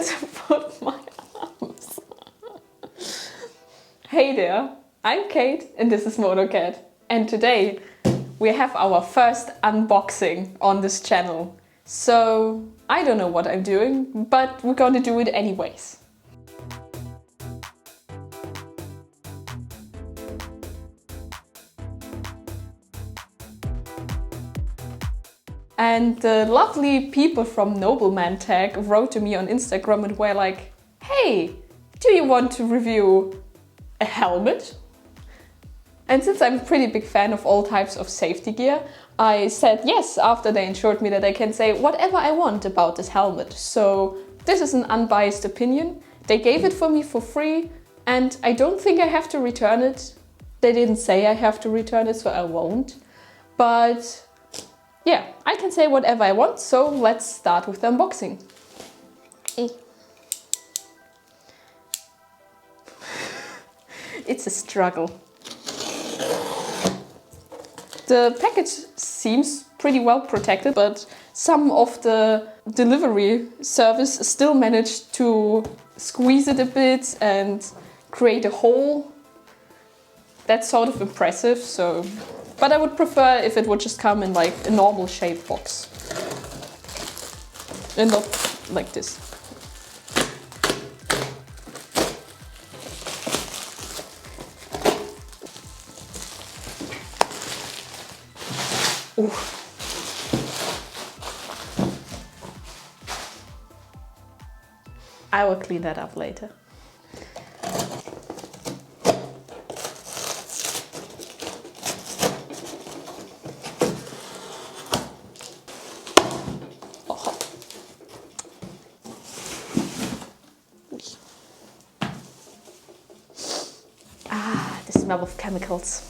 to put my arms. Hey there, I'm Kate and this is MotoCat. And today we have our first unboxing on this channel. So I don't know what I'm doing, but we're gonna do it anyways. And the lovely people from Nobleman Tag wrote to me on Instagram and were like, hey, do you want to review a helmet? And since I'm a pretty big fan of all types of safety gear, I said yes after they assured me that I can say whatever I want about this helmet. So this is an unbiased opinion. They gave it for me for free and I don't think I have to return it. They didn't say I have to return it, so I won't. But yeah, I can say whatever I want, so let's start with the unboxing. It's a struggle. The package seems pretty well protected, but some of the delivery service still managed to squeeze it a bit and create a hole. That's sort of impressive, so... But I would prefer if it would just come in like a normal shaped box. And not like this. Ooh. I will clean that up later. The smell of chemicals.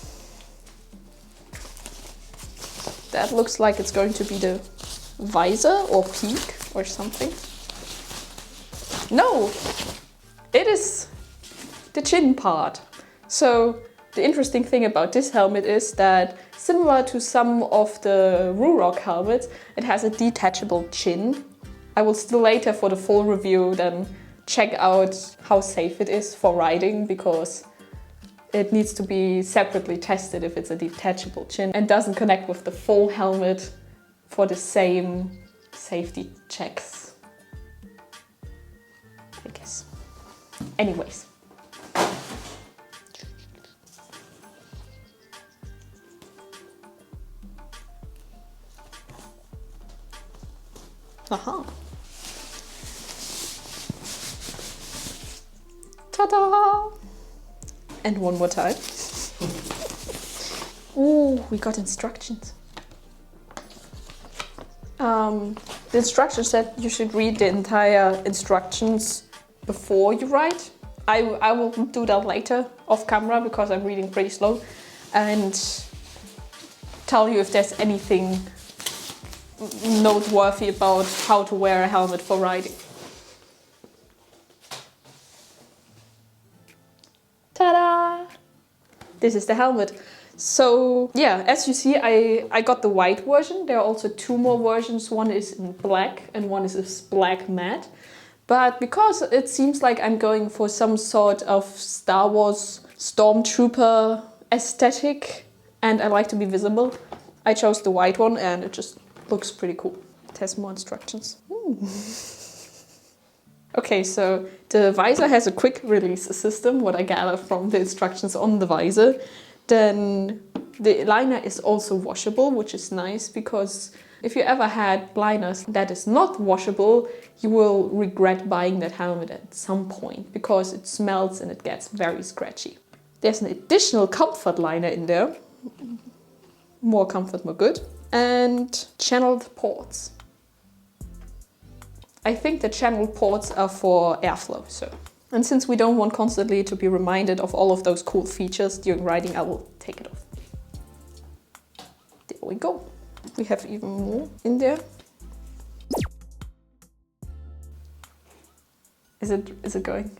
That looks like it's going to be the visor or peak or something. No, it is the chin part. So the interesting thing about this helmet is that similar to some of the Ruroc helmets, it has a detachable chin. I will still later for the full review then check out how safe it is for riding, because it needs to be separately tested if it's a detachable chin and doesn't connect with the full helmet for the same safety checks, I guess. Anyways. Aha. Ta-da! And one more time. Ooh, we got instructions. The instructions said you should read the entire instructions before you ride. I will do that later off camera because I'm reading pretty slow, and tell you if there's anything noteworthy about how to wear a helmet for riding. Ta-da! This is the helmet. So yeah, as you see, I got the white version. There are also two more versions. One is in black and one is black matte. But because it seems like I'm going for some sort of Star Wars Stormtrooper aesthetic and I like to be visible, I chose the white one and it just looks pretty cool. It has more instructions. Okay, so the visor has a quick release system, what I gather from the instructions on the visor. Then the liner is also washable, which is nice because if you ever had liners that is not washable, you will regret buying that helmet at some point because it smells and it gets very scratchy. There's an additional comfort liner in there. More comfort, more good. And channeled ports. I think the channeled ports are for airflow, so. And since we don't want constantly to be reminded of all of those cool features during riding, I will take it off. There we go. We have even more in there. Is it going?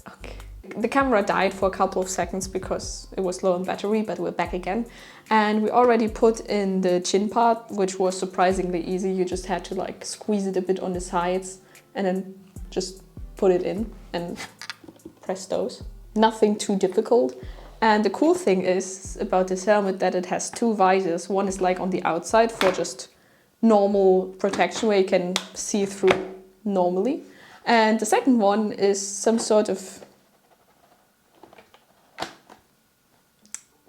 Okay. The camera died for a couple of seconds because it was low on battery, but we're back again. And we already put in the chin part, which was surprisingly easy. You just had to like squeeze it a bit on the sides and then just put it in and press those. Nothing too difficult. And the cool thing is about this helmet that it has two visors. One is like on the outside for just normal protection where you can see through normally. And the second one is some sort of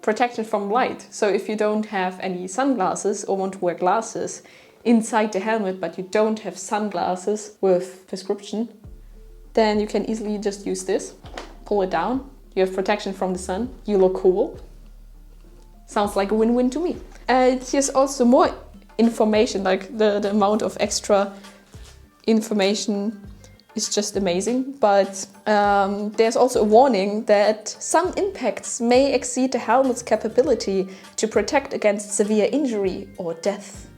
protection from light. So if you don't have any sunglasses or want to wear glasses inside the helmet, but you don't have sunglasses with prescription, then you can easily just use this, pull it down. You have protection from the sun, you look cool. Sounds like a win-win to me. Here's also more information, like the amount of extra information is just amazing. But there's also a warning that some impacts may exceed the helmet's capability to protect against severe injury or death.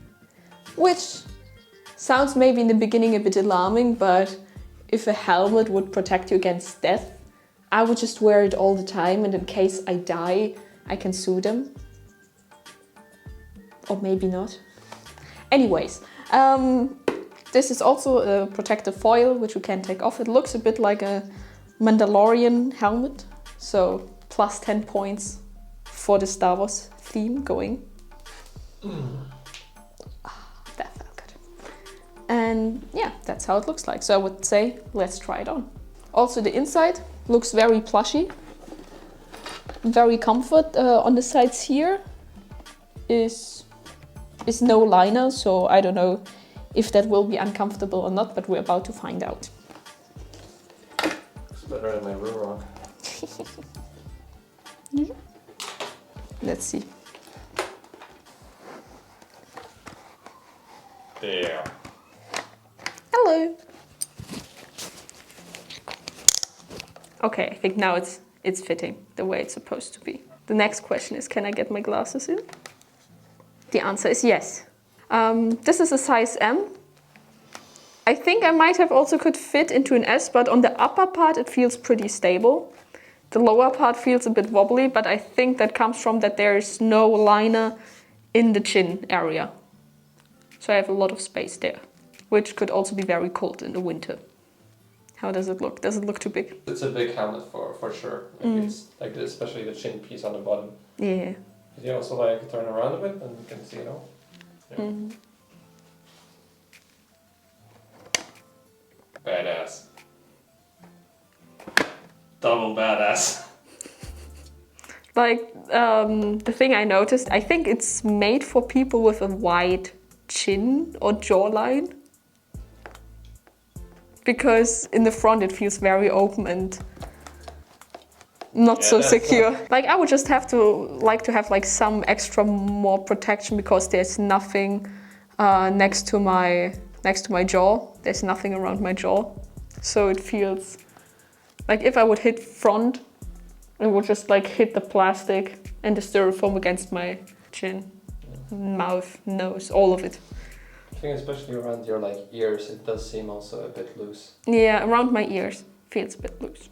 Which sounds maybe in the beginning a bit alarming, but if a helmet would protect you against death, I would just wear it all the time, and in case I die, I can sue them. Or maybe not. Anyways, this is also a protective foil, which we can take off. It looks a bit like a Mandalorian helmet. So plus 10 points for the Star Wars theme going. That felt good. And yeah, that's how it looks like. So I would say, let's try it on. Also the inside looks very plushy, very comfort. On the sides here is no liner, so I don't know if that will be uncomfortable or not, but we're about to find out. It's better than my Ruroc. Let's see. There. Hello. Okay, I think now it's fitting the way it's supposed to be. The next question is, can I get my glasses in? The answer is yes. This is a size M. I think I might have also could fit into an S, but on the upper part it feels pretty stable. The lower part feels a bit wobbly, but I think that comes from that there is no liner in the chin area. So I have a lot of space there, which could also be very cold in the winter. How does it look? Does it look too big? It's a big helmet for sure. Like it's like especially the chin piece on the bottom. Yeah. You also like turn around a bit and you can see it all. Yeah. Badass. Double badass. Like the thing I noticed, I think it's made for people with a wide chin or jawline. Because in the front it feels very open and not so secure. Like I would just have to have like some extra more protection because there's nothing next to my jaw. There's nothing around my jaw. So it feels like if I would hit front, it would just like hit the plastic and the styrofoam against my chin, mouth, nose, all of it. I think especially around your like ears, it does seem also a bit loose. Yeah, around my ears feels a bit loose.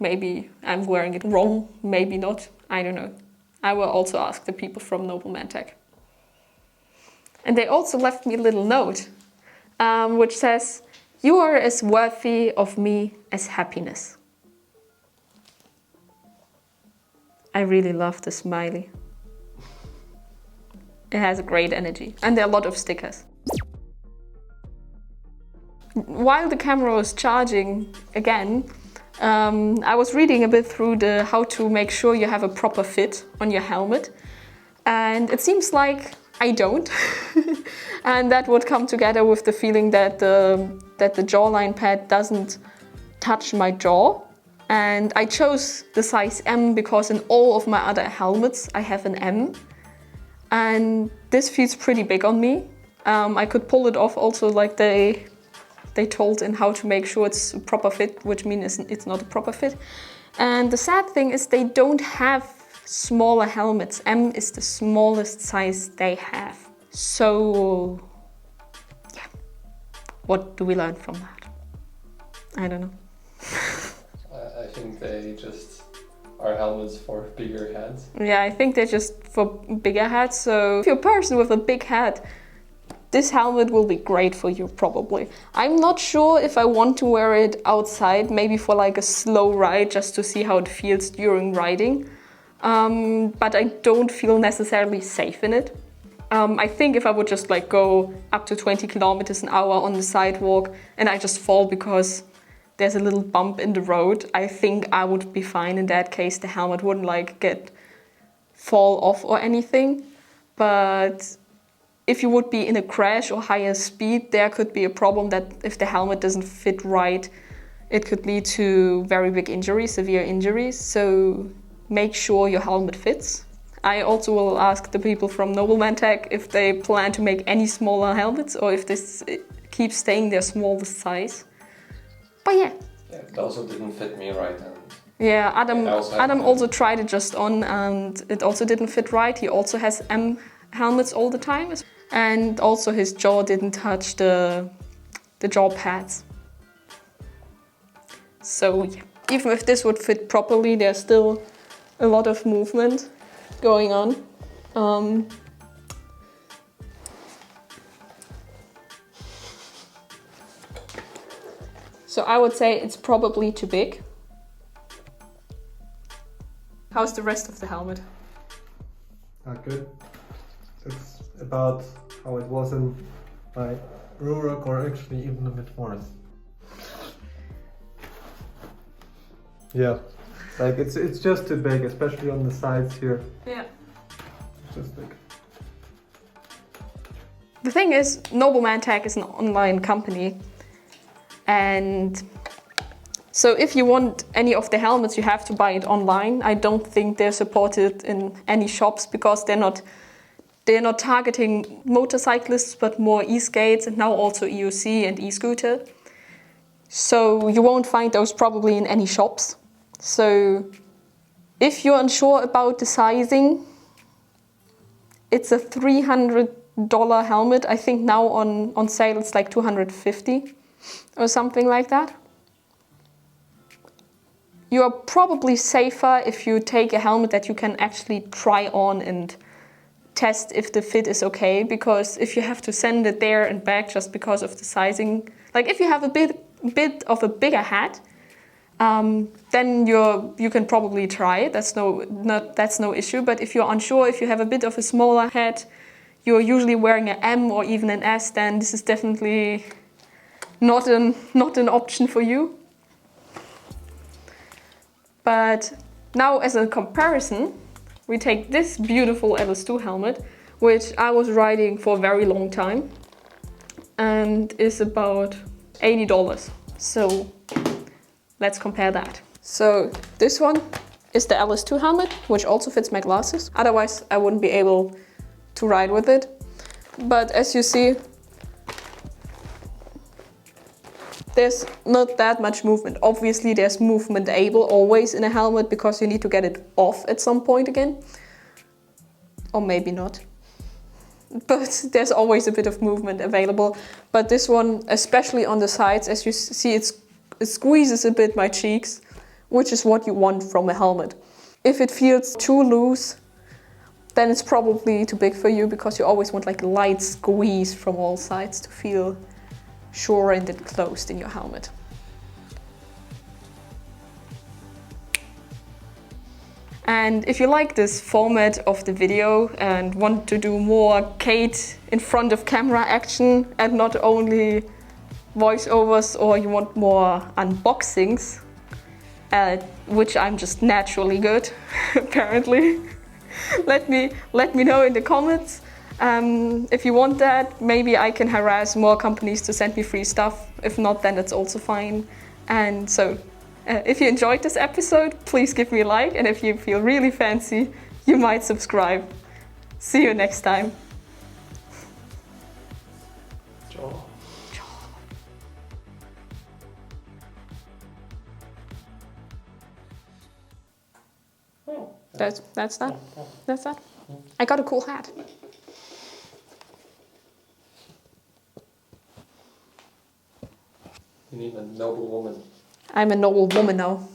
Maybe I'm wearing it wrong, maybe not, I don't know. I will also ask the people from Nobleman TK. And they also left me a little note, which says, "You are as worthy of me as happiness." I really love the smiley. It has a great energy. And there are a lot of stickers. While the camera was charging again, I was reading a bit through the how to make sure you have a proper fit on your helmet. And it seems like I don't. And that would come together with the feeling that the jawline pad doesn't touch my jaw. And I chose the size M because in all of my other helmets I have an M. And this feels pretty big on me. I could pull it off also like they told in how to make sure it's a proper fit, which means it's not a proper fit. And the sad thing is they don't have smaller helmets. M is the smallest size they have. So, yeah, what do we learn from that? I don't know. I think they just are helmets for bigger heads. Yeah, I think they're just for bigger heads. So if you're a person with a big head, this helmet will be great for you probably. I'm not sure if I want to wear it outside, maybe for like a slow ride just to see how it feels during riding. But I don't feel necessarily safe in it. I think if I would just like go up to 20 kilometers an hour on the sidewalk and I just fall because there's a little bump in the road, I think I would be fine in that case. The helmet wouldn't like fall off or anything. But if you would be in a crash or higher speed, there could be a problem that if the helmet doesn't fit right, it could lead to very big injuries, severe injuries. So make sure your helmet fits. I also will ask the people from Nobleman TK if they plan to make any smaller helmets or if this keeps staying their smallest size. But yeah. Yeah, it also didn't fit me right. And yeah, Adam also tried it just on and it also didn't fit right. He also has M helmets all the time. And also his jaw didn't touch the jaw pads. So yeah, even if this would fit properly, there's still a lot of movement going on. So I would say it's probably too big. How's the rest of the helmet? Not good. It's about how it was in my Ruroc, or actually even a bit worse. Yeah, like it's just too big, especially on the sides here. Yeah. It's just big. The thing is, Nobleman TK is an online company, and so if you want any of the helmets, you have to buy it online. I don't think they're supported in any shops because they're not targeting motorcyclists, but more Eskates and now also EOC and Escooter. So you won't find those probably in any shops. So if you're unsure about the sizing, it's a $300 helmet. I think now on sale it's like $250 or something like that. You are probably safer if you take a helmet that you can actually try on and test if the fit is okay, because if you have to send it there and back just because of the sizing, like if you have a bit of a bigger hat, then you can probably try it. That's no issue. But if you're unsure, if you have a bit of a smaller hat, you're usually wearing an M or even an S, then this is definitely not an option for you. But now as a comparison, we take this beautiful LS2 helmet, which I was riding for a very long time and is about $80. So let's compare that. So this one is the LS2 helmet, which also fits my glasses. Otherwise, I wouldn't be able to ride with it. But as you see, there's not that much movement. Obviously, there's movement able always in a helmet because you need to get it off at some point again. Or maybe not. But there's always a bit of movement available. But this one, especially on the sides, as you see, it squeezes a bit my cheeks, which is what you want from a helmet. If it feels too loose, then it's probably too big for you because you always want like a light squeeze from all sides to feel sure and enclosed in your helmet. And if you like this format of the video and want to do more Kate in front of camera action and not only voiceovers, or you want more unboxings, which I'm just naturally good, apparently, let me know in the comments. If you want that, maybe I can harass more companies to send me free stuff. If not, then that's also fine. And so, if you enjoyed this episode, please give me a like. And if you feel really fancy, you might subscribe. See you next time. That's that. That's that. I got a cool hat. You need a noble woman. I'm a noble woman now.